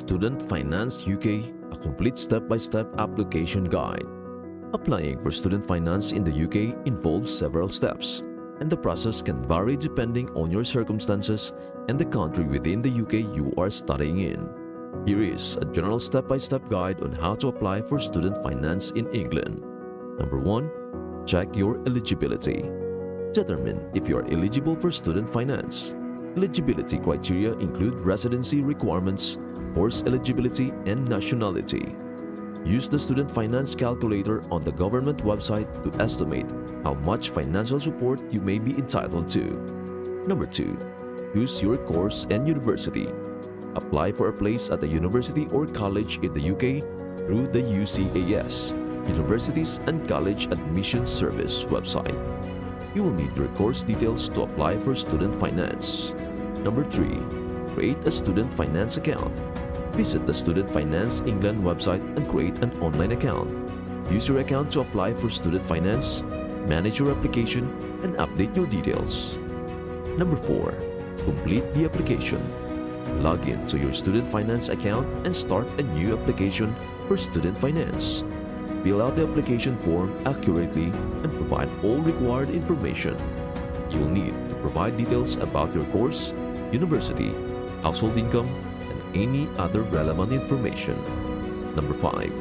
Student Finance UK, a complete step-by-step application guide. Applying for student finance in the UK involves several steps, and the process can vary depending on your circumstances and the country within the UK you are studying in. Here is a general step-by-step guide on how to apply for student finance in England. Number 1. Check your eligibility. Determine if you are eligible for student finance. Eligibility criteria include residency requirements, course eligibility, and nationality. Use the student finance calculator on the government website to estimate how much financial support you may be entitled to. Number 2. Choose your course and university. Apply for a place at a university or college in the UK through the UCAS, Universities and College Admissions Service website. You will need your course details to apply for student finance. Number 3. Create a student finance account. Visit the Student Finance England website and create an online account. Use your account to apply for student finance, manage your application, and update your details. Number 4. Complete the application. Log in to your student finance account and start a new application for student finance. Fill out the application form accurately and provide all required information. You'll need to provide details about your course, university, household income, and any other relevant information. Number 5.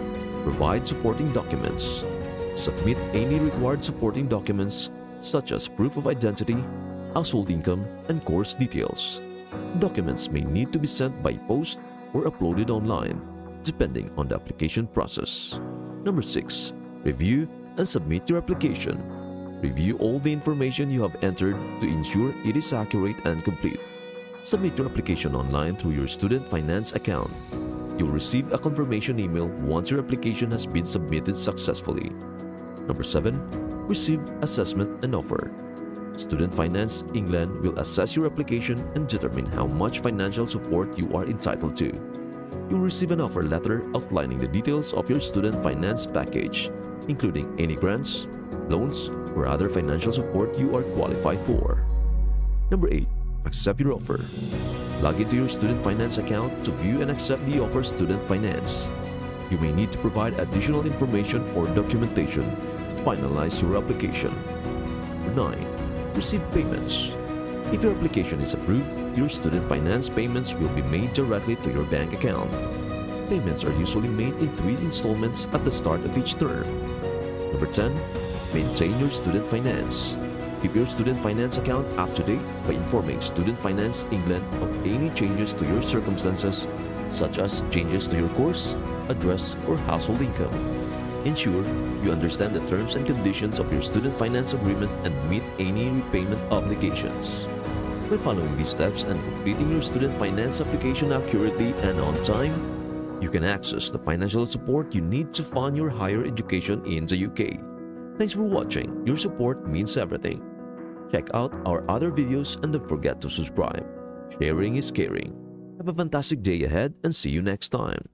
Provide supporting documents. Submit any required supporting documents such as proof of identity, household income, and course details. Documents may need to be sent by post or uploaded online, depending on the application process. Number 6. Review and submit your application. Review all the information you have entered to ensure it is accurate and complete. Submit your application online through your student finance account. You'll receive a confirmation email once your application has been submitted successfully. Number 7. Receive assessment and offer. Student Finance England will assess your application and determine how much financial support you are entitled to. You'll receive an offer letter outlining the details of your student finance package, including any grants, loans, or other financial support you are qualified for. Number 8. Accept your offer. Log into your student finance account to view and accept the offer student finance. You may need to provide additional information or documentation to finalize your application. Number 9. Receive payments. If your application is approved, your student finance payments will be made directly to your bank account. Payments are usually made in 3 installments at the start of each term. Number 10. Maintain your student finance. Keep your student finance account up to date by informing Student Finance England of any changes to your circumstances, such as changes to your course, address, or household income. Ensure you understand the terms and conditions of your student finance agreement and meet any repayment obligations. By following these steps and completing your student finance application accurately and on time, you can access the financial support you need to fund your higher education in the UK. Thanks for watching. Your support means everything. Check out our other videos and don't forget to subscribe. Sharing is caring. Have a fantastic day ahead and see you next time.